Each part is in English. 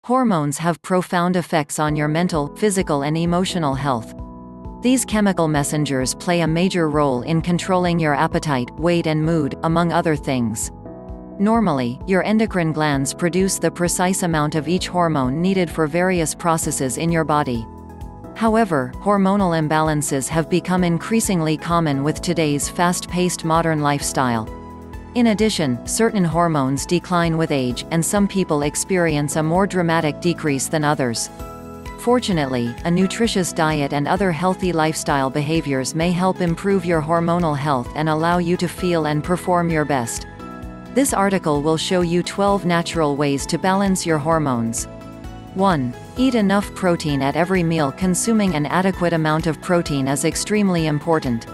Hormones have profound effects on your mental, physical and emotional health. These chemical messengers play a major role in controlling your appetite, weight and mood, among other things. Normally, your endocrine glands produce the precise amount of each hormone needed for various processes in your body. However, hormonal imbalances have become increasingly common with today's fast-paced modern lifestyle. In addition, certain hormones decline with age, and some people experience a more dramatic decrease than others. Fortunately, a nutritious diet and other healthy lifestyle behaviors may help improve your hormonal health and allow you to feel and perform your best. This article will show you 12 natural ways to balance your hormones. 1. Eat enough protein at every meal. Consuming an adequate amount of protein is extremely important.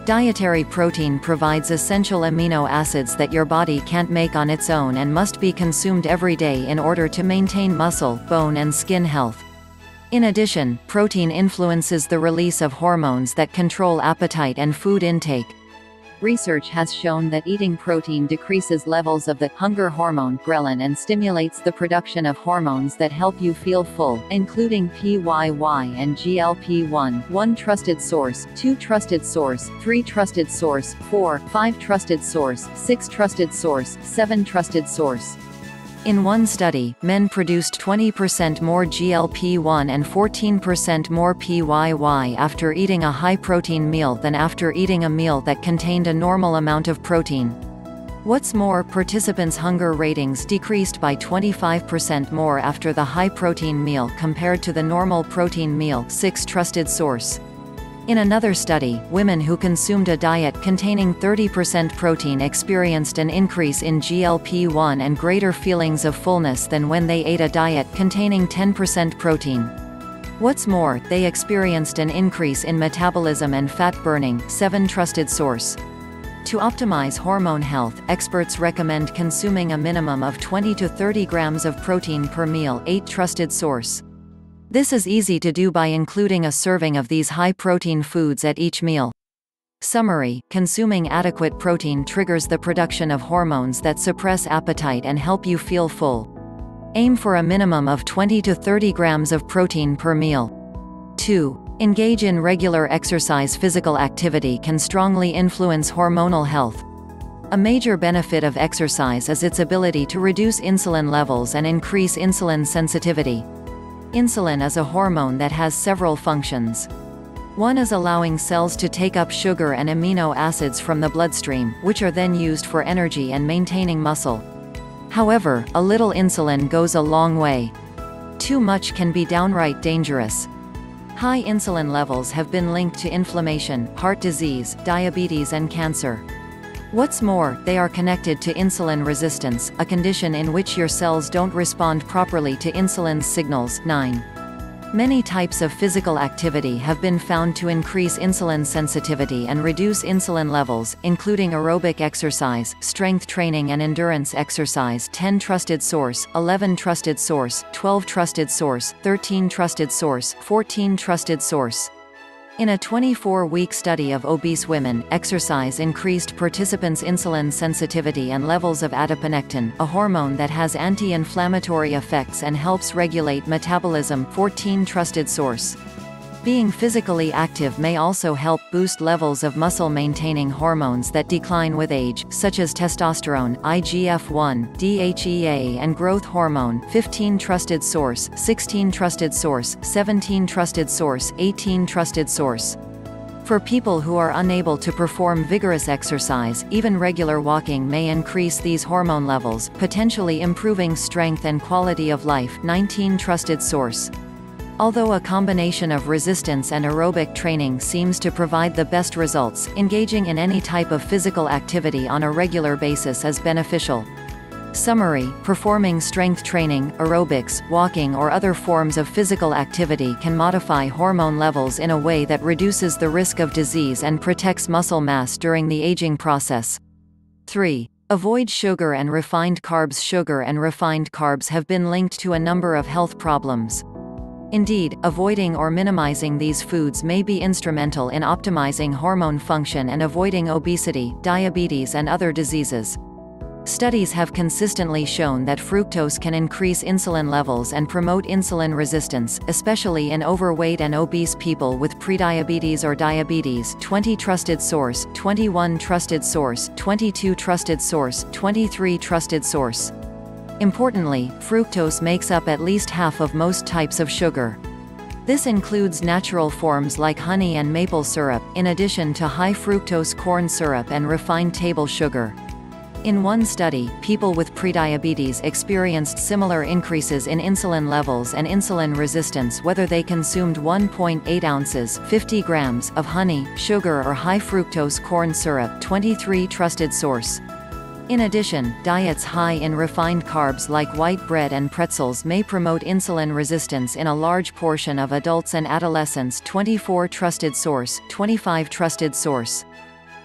Dietary protein provides essential amino acids that your body can't make on its own and must be consumed every day in order to maintain muscle, bone and skin health. In addition, protein influences the release of hormones that control appetite and food intake. Research has shown that eating protein decreases levels of the hunger hormone ghrelin and stimulates the production of hormones that help you feel full, including PYY and GLP-1. 1 trusted source, 2 trusted source, 3 trusted source, 4, 5 trusted source, 6 trusted source, 7 trusted source. In one study, men produced 20% more GLP-1 and 14% more PYY after eating a high-protein meal than after eating a meal that contained a normal amount of protein. What's more, participants' hunger ratings decreased by 25% more after the high-protein meal compared to the normal protein meal. 6 trusted source. In another study, women who consumed a diet containing 30% protein experienced an increase in GLP-1 and greater feelings of fullness than when they ate a diet containing 10% protein. What's more, they experienced an increase in metabolism and fat burning. 7 trusted source. To optimize hormone health, experts recommend consuming a minimum of 20 to 30 grams of protein per meal. 8 trusted source. This is easy to do by including a serving of these high-protein foods at each meal. Summary: consuming adequate protein triggers the production of hormones that suppress appetite and help you feel full. Aim for a minimum of 20 to 30 grams of protein per meal. 2. Engage in regular exercise. Physical activity can strongly influence hormonal health. A major benefit of exercise is its ability to reduce insulin levels and increase insulin sensitivity. Insulin is a hormone that has several functions. One is allowing cells to take up sugar and amino acids from the bloodstream, which are then used for energy and maintaining muscle. However, a little insulin goes a long way. Too much can be downright dangerous. High insulin levels have been linked to inflammation, heart disease, diabetes and cancer. What's more, they are connected to insulin resistance, a condition in which your cells don't respond properly to insulin's signals. 9. Many types of physical activity have been found to increase insulin sensitivity and reduce insulin levels, including aerobic exercise, strength training and endurance exercise. 10 trusted source, 11 trusted source, 12 trusted source, 13 trusted source, 14 trusted source. In a 24-week study of obese women, exercise increased participants' insulin sensitivity and levels of adiponectin, a hormone that has anti-inflammatory effects and helps regulate metabolism. 14 trusted source. Being physically active may also help boost levels of muscle-maintaining hormones that decline with age, such as testosterone, IGF-1, DHEA and growth hormone. 15 trusted source, 16 trusted source, 17 trusted source, 18 trusted source. For people who are unable to perform vigorous exercise, even regular walking may increase these hormone levels, potentially improving strength and quality of life. 19 trusted source. Although a combination of resistance and aerobic training seems to provide the best results, engaging in any type of physical activity on a regular basis is beneficial. Summary: performing strength training, aerobics, walking or other forms of physical activity can modify hormone levels in a way that reduces the risk of disease and protects muscle mass during the aging process. 3. Avoid sugar and refined carbs. Sugar and refined carbs have been linked to a number of health problems. Indeed, avoiding or minimizing these foods may be instrumental in optimizing hormone function and avoiding obesity, diabetes and other diseases. Studies have consistently shown that fructose can increase insulin levels and promote insulin resistance, especially in overweight and obese people with prediabetes or diabetes. 20 trusted source, 21 trusted source, 22 trusted source, 23 trusted source. Importantly, fructose makes up at least half of most types of sugar. This includes natural forms like honey and maple syrup, in addition to high fructose corn syrup and refined table sugar. In one study, people with prediabetes experienced similar increases in insulin levels and insulin resistance whether they consumed 1.8 ounces 50 grams of honey, sugar or high fructose corn syrup. 23 trusted source. In addition, diets high in refined carbs like white bread and pretzels may promote insulin resistance in a large portion of adults and adolescents. 24 trusted source, 25 trusted source.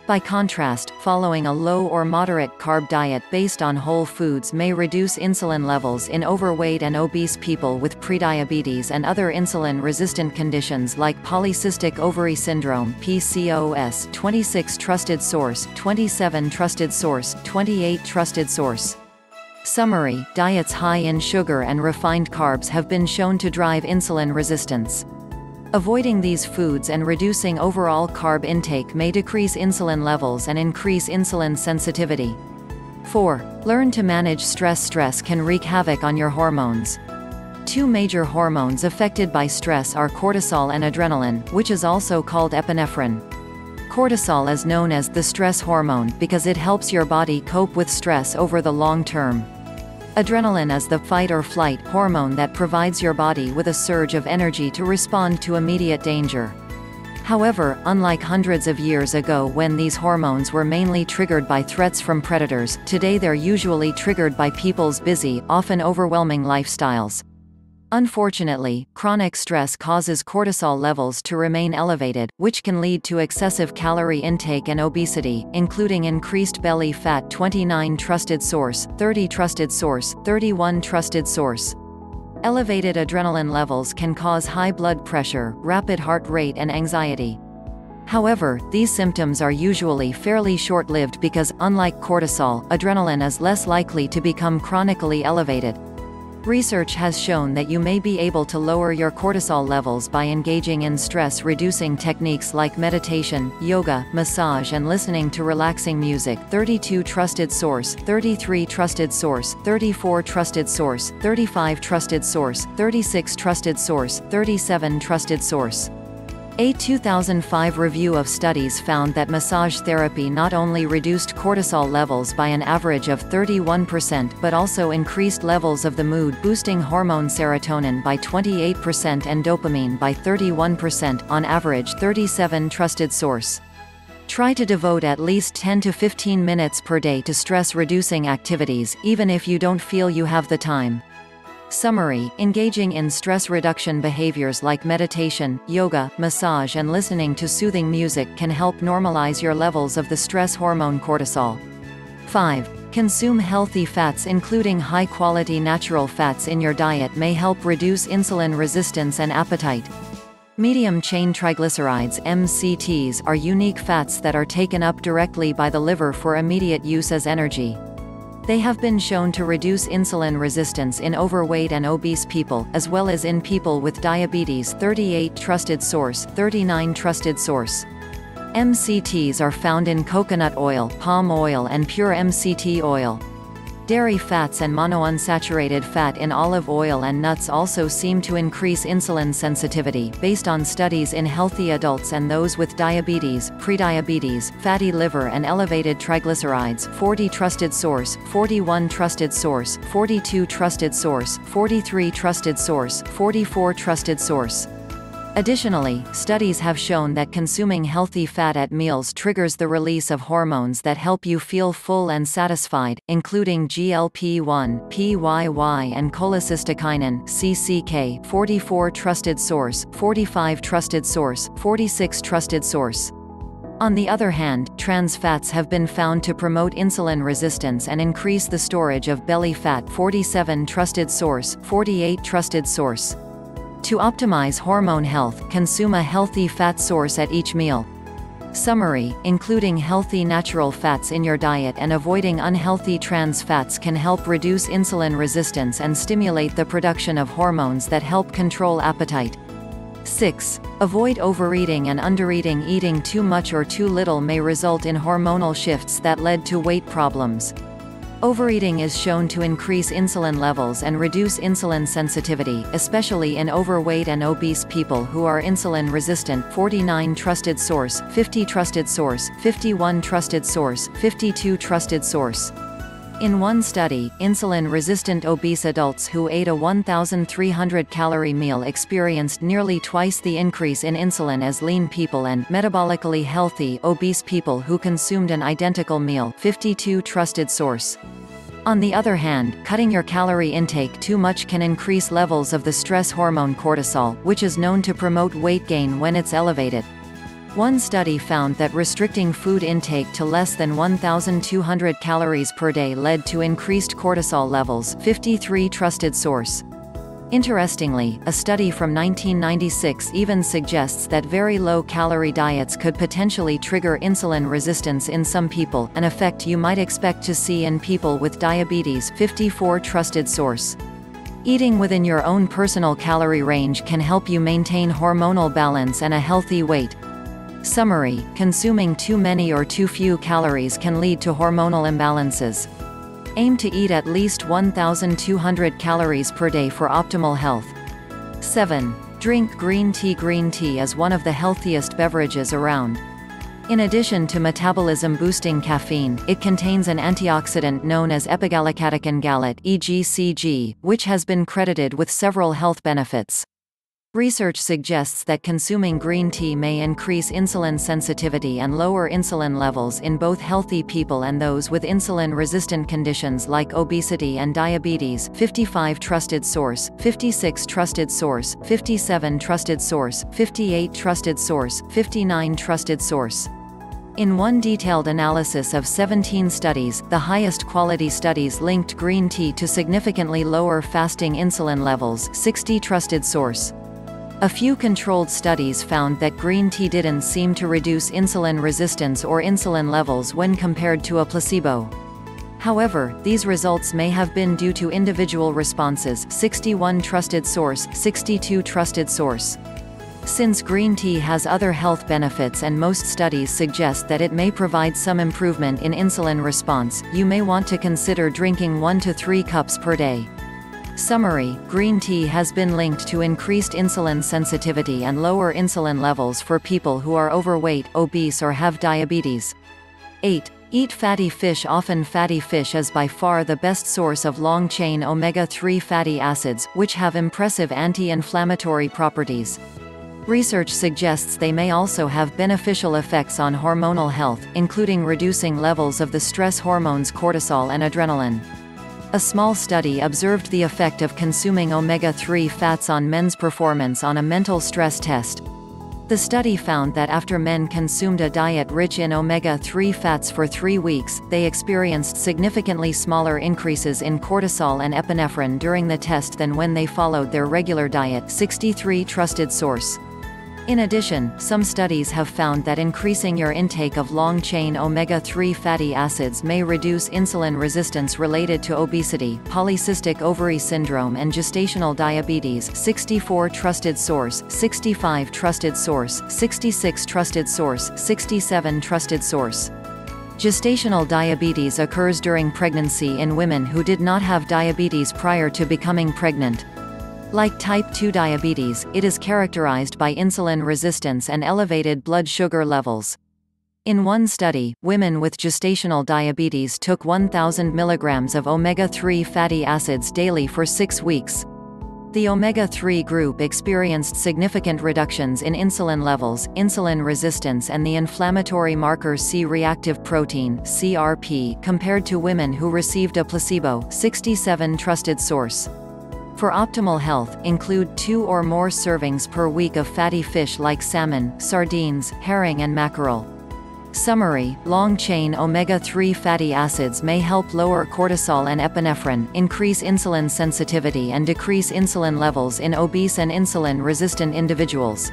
By contrast, following a low or moderate carb diet based on whole foods may reduce insulin levels in overweight and obese people with prediabetes and other insulin-resistant conditions like polycystic ovary syndrome (PCOS). 26 trusted source, 27 trusted source, 28 trusted source. Summary: diets high in sugar and refined carbs have been shown to drive insulin resistance. Avoiding these foods and reducing overall carb intake may decrease insulin levels and increase insulin sensitivity. 4. Learn to manage stress. Stress can wreak havoc on your hormones. Two major hormones affected by stress are cortisol and adrenaline, which is also called epinephrine. Cortisol is known as the stress hormone because it helps your body cope with stress over the long term. Adrenaline is the fight-or-flight hormone that provides your body with a surge of energy to respond to immediate danger. However, unlike hundreds of years ago when these hormones were mainly triggered by threats from predators, today they're usually triggered by people's busy, often overwhelming lifestyles. Unfortunately, chronic stress causes cortisol levels to remain elevated, which can lead to excessive calorie intake and obesity, including increased belly fat. 29 trusted source, 30 trusted source, 31 trusted source. Elevated adrenaline levels can cause high blood pressure, rapid heart rate and anxiety. However, these symptoms are usually fairly short-lived because, unlike cortisol, adrenaline is less likely to become chronically elevated. Research has shown that you may be able to lower your cortisol levels by engaging in stress-reducing techniques like meditation, yoga, massage and listening to relaxing music. 32 trusted source, 33 trusted source, 34 trusted source, 35 trusted source, 36 trusted source, 37 trusted source. A 2005 review of studies found that massage therapy not only reduced cortisol levels by an average of 31% but also increased levels of the mood-boosting hormone serotonin by 28% and dopamine by 31%, on average. 37 trusted source. Try to devote at least 10 to 15 minutes per day to stress-reducing activities, even if you don't feel you have the time. Summary: engaging in stress reduction behaviors like meditation, yoga, massage and listening to soothing music can help normalize your levels of the stress hormone cortisol. 5. Consume healthy fats. Including high-quality natural fats in your diet may help reduce insulin resistance and appetite. Medium-chain triglycerides (MCTs) are unique fats that are taken up directly by the liver for immediate use as energy. They have been shown to reduce insulin resistance in overweight and obese people, as well as in people with diabetes. 38 trusted source, 39 trusted source. MCTs are found in coconut oil, palm oil and pure MCT oil. Dairy fats and monounsaturated fat in olive oil and nuts also seem to increase insulin sensitivity, based on studies in healthy adults and those with diabetes, prediabetes, fatty liver and elevated triglycerides. 40 trusted source, 41 trusted source, 42 trusted source, 43 trusted source, 44 trusted source. Additionally, studies have shown that consuming healthy fat at meals triggers the release of hormones that help you feel full and satisfied, including GLP-1, PYY and cholecystokinin (CCK). 44 trusted source, 45 trusted source, 46 trusted source. On the other hand, trans fats have been found to promote insulin resistance and increase the storage of belly fat. 47 trusted source, 48 trusted source. To optimize hormone health, consume a healthy fat source at each meal. Summary: including healthy natural fats in your diet and avoiding unhealthy trans fats can help reduce insulin resistance and stimulate the production of hormones that help control appetite. 6. Avoid overeating and undereating. Eating too much or too little may result in hormonal shifts that lead to weight problems. Overeating is shown to increase insulin levels and reduce insulin sensitivity, especially in overweight and obese people who are insulin resistant. 49 Trusted source, 50 Trusted source, 51 Trusted source, 52 Trusted source. In one study, insulin-resistant obese adults who ate a 1,300-calorie meal experienced nearly twice the increase in insulin as lean people and metabolically healthy obese people who consumed an identical meal. 52 Trusted source. On the other hand, cutting your calorie intake too much can increase levels of the stress hormone cortisol, which is known to promote weight gain when it's elevated. One study found that restricting food intake to less than 1,200 calories per day led to increased cortisol levels. 53 Trusted source. Interestingly, a study from 1996 even suggests that very low-calorie diets could potentially trigger insulin resistance in some people, an effect you might expect to see in people with diabetes. 54 Trusted source. Eating within your own personal calorie range can help you maintain hormonal balance and a healthy weight. Summary: consuming too many or too few calories can lead to hormonal imbalances. Aim to eat at least 1,200 calories per day for optimal health. 7. Drink green tea. Green tea is one of the healthiest beverages around. In addition to metabolism-boosting caffeine, it contains an antioxidant known as epigallocatechin gallate (EGCG), which has been credited with several health benefits. Research suggests that consuming green tea may increase insulin sensitivity and lower insulin levels in both healthy people and those with insulin-resistant conditions like obesity and diabetes. 55 Trusted source, 56 Trusted source, 57 Trusted source, 58 Trusted source, 59 Trusted source. In one detailed analysis of 17 studies, the highest quality studies linked green tea to significantly lower fasting insulin levels. 60 Trusted source. A few controlled studies found that green tea didn't seem to reduce insulin resistance or insulin levels when compared to a placebo. However, these results may have been due to individual responses. 61 Trusted source, 62 Trusted source. Since green tea has other health benefits and most studies suggest that it may provide some improvement in insulin response, you may want to consider drinking 1 to 3 cups per day. Summary: green tea has been linked to increased insulin sensitivity and lower insulin levels for people who are overweight, obese or have diabetes. 8. Eat fatty fish. Often fatty fish is by far the best source of long-chain omega-3 fatty acids, which have impressive anti-inflammatory properties. Research suggests they may also have beneficial effects on hormonal health, including reducing levels of the stress hormones cortisol and adrenaline. A small study observed the effect of consuming omega-3 fats on men's performance on a mental stress test. The study found that after men consumed a diet rich in omega-3 fats for 3 weeks, they experienced significantly smaller increases in cortisol and epinephrine during the test than when they followed their regular diet. 63 Trusted source. In addition, some studies have found that increasing your intake of long-chain omega-3 fatty acids may reduce insulin resistance related to obesity, polycystic ovary syndrome and gestational diabetes. 64 Trusted source, 65 Trusted source, 66 Trusted source, 67 Trusted source. Gestational diabetes occurs during pregnancy in women who did not have diabetes prior to becoming pregnant. Like type 2 diabetes, it is characterized by insulin resistance and elevated blood sugar levels. In one study, women with gestational diabetes took 1,000 milligrams of omega-3 fatty acids daily for 6 weeks. The omega-3 group experienced significant reductions in insulin levels, insulin resistance and the inflammatory marker C-reactive protein (CRP) compared to women who received a placebo. 67 Trusted source. For optimal health, include 2 or more servings per week of fatty fish like salmon, sardines, herring and mackerel. Summary: long-chain omega-3 fatty acids may help lower cortisol and epinephrine, increase insulin sensitivity and decrease insulin levels in obese and insulin-resistant individuals.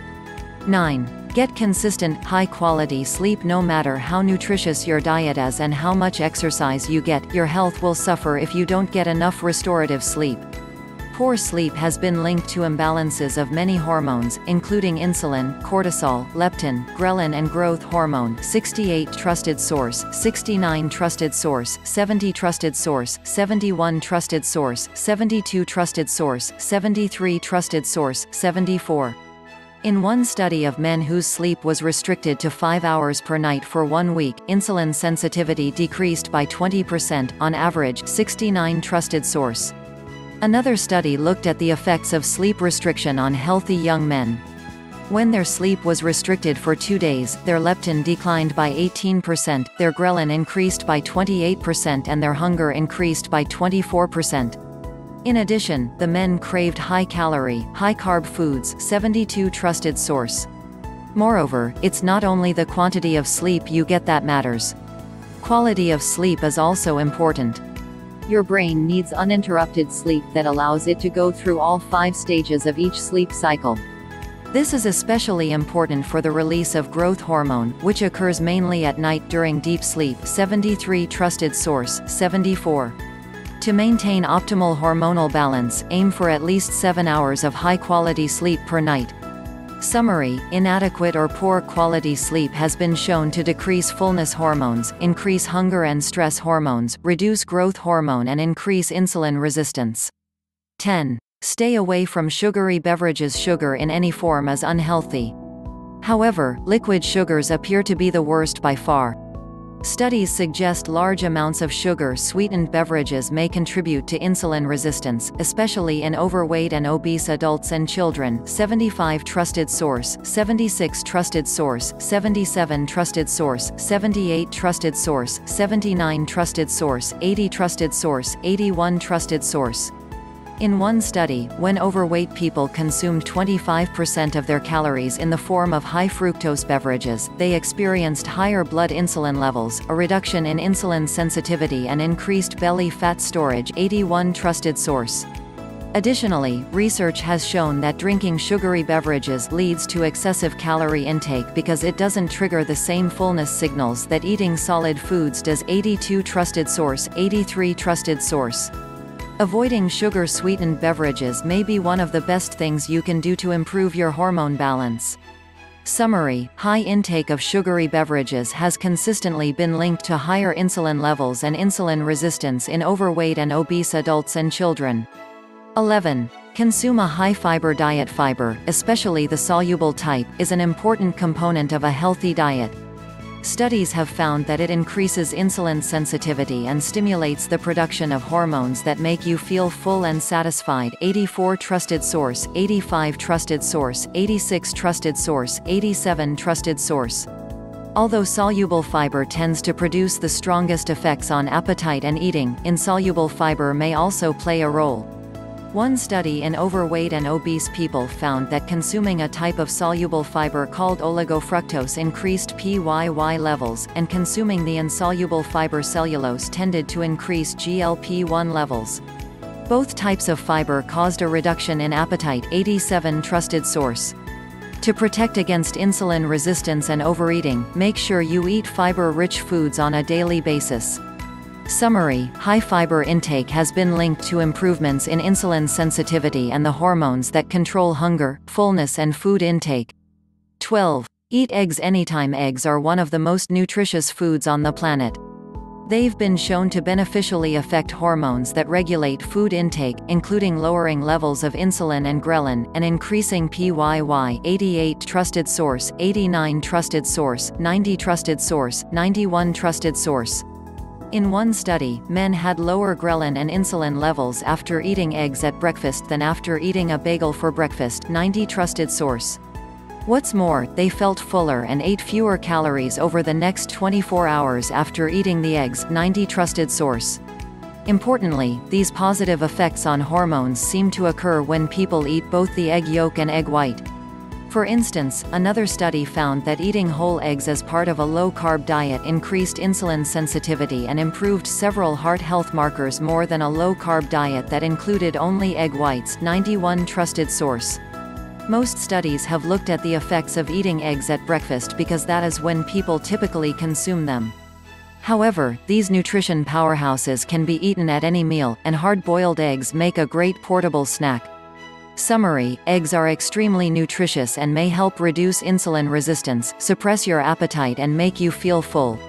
9. Get consistent, high-quality sleep. No matter how nutritious your diet is and how much exercise you get, your health will suffer if you don't get enough restorative sleep. Poor sleep has been linked to imbalances of many hormones, including insulin, cortisol, leptin, ghrelin and growth hormone. 68 Trusted source, 69 Trusted source, 70 Trusted source, 71 Trusted source, 72 Trusted source, 73 Trusted source, 74. In one study of men whose sleep was restricted to 5 hours per night for 1 week, insulin sensitivity decreased by 20%, on average. 69 Trusted source. Another study looked at the effects of sleep restriction on healthy young men. When their sleep was restricted for 2 days, their leptin declined by 18%, their ghrelin increased by 28% and their hunger increased by 24%. In addition, the men craved high-calorie, high-carb foods. 72 Trusted source. Moreover, it's not only the quantity of sleep you get that matters. Quality of sleep is also important. Your brain needs uninterrupted sleep that allows it to go through all 5 stages of each sleep cycle. This is especially important for the release of growth hormone, which occurs mainly at night during deep sleep. 73 Trusted source. 74. To maintain optimal hormonal balance, aim for at least 7 hours of high-quality sleep per night. Summary: inadequate or poor quality sleep has been shown to decrease fullness hormones, increase hunger and stress hormones, reduce growth hormone and increase insulin resistance. 10. Stay away from sugary beverages. Sugar in any form is unhealthy. However, liquid sugars appear to be the worst by far. Studies suggest large amounts of sugar-sweetened beverages may contribute to insulin resistance, especially in overweight and obese adults and children. 75 Trusted source, 76 Trusted source, 77 Trusted source, 78 Trusted source, 79 Trusted source, 80 Trusted source, 81 Trusted source. In one study, when overweight people consumed 25% of their calories in the form of high-fructose beverages, they experienced higher blood insulin levels, a reduction in insulin sensitivity and increased belly fat storage. 81 Trusted source. Additionally, research has shown that drinking sugary beverages leads to excessive calorie intake because it doesn't trigger the same fullness signals that eating solid foods does. 82 Trusted source, 83 Trusted source. Avoiding sugar-sweetened beverages may be one of the best things you can do to improve your hormone balance. Summary: high intake of sugary beverages has consistently been linked to higher insulin levels and insulin resistance in overweight and obese adults and children. 11. Consume a high-fiber diet. Fiber, especially the soluble type, is an important component of a healthy diet. Studies have found that it increases insulin sensitivity and stimulates the production of hormones that make you feel full and satisfied. 84 Trusted source, 85 Trusted source, 86 Trusted source, 87 Trusted source. Although soluble fiber tends to produce the strongest effects on appetite and eating, insoluble fiber may also play a role. One study in overweight and obese people found that consuming a type of soluble fiber called oligofructose increased PYY levels, and consuming the insoluble fiber cellulose tended to increase GLP-1 levels. Both types of fiber caused a reduction in appetite. 87 Trusted source. To protect against insulin resistance and overeating, make sure you eat fiber-rich foods on a daily basis. Summary: high fiber intake has been linked to improvements in insulin sensitivity and the hormones that control hunger, fullness and food intake. 12. Eat eggs anytime. Eggs are one of the most nutritious foods on the planet. They've been shown to beneficially affect hormones that regulate food intake, including lowering levels of insulin and ghrelin, and increasing PYY. 88 Trusted source, 89 Trusted source, 90 Trusted source, 91 Trusted source. In one study, men had lower ghrelin and insulin levels after eating eggs at breakfast than after eating a bagel for breakfast. 90 Trusted source. What's more, they felt fuller and ate fewer calories over the next 24 hours after eating the eggs. 90 Trusted source. Importantly, these positive effects on hormones seem to occur when people eat both the egg yolk and egg white. For instance, another study found that eating whole eggs as part of a low-carb diet increased insulin sensitivity and improved several heart health markers more than a low-carb diet that included only egg whites. 91 Trusted source. Most studies have looked at the effects of eating eggs at breakfast because that is when people typically consume them. However, these nutrition powerhouses can be eaten at any meal, and hard-boiled eggs make a great portable snack. Summary: eggs are extremely nutritious and may help reduce insulin resistance, suppress your appetite and make you feel full.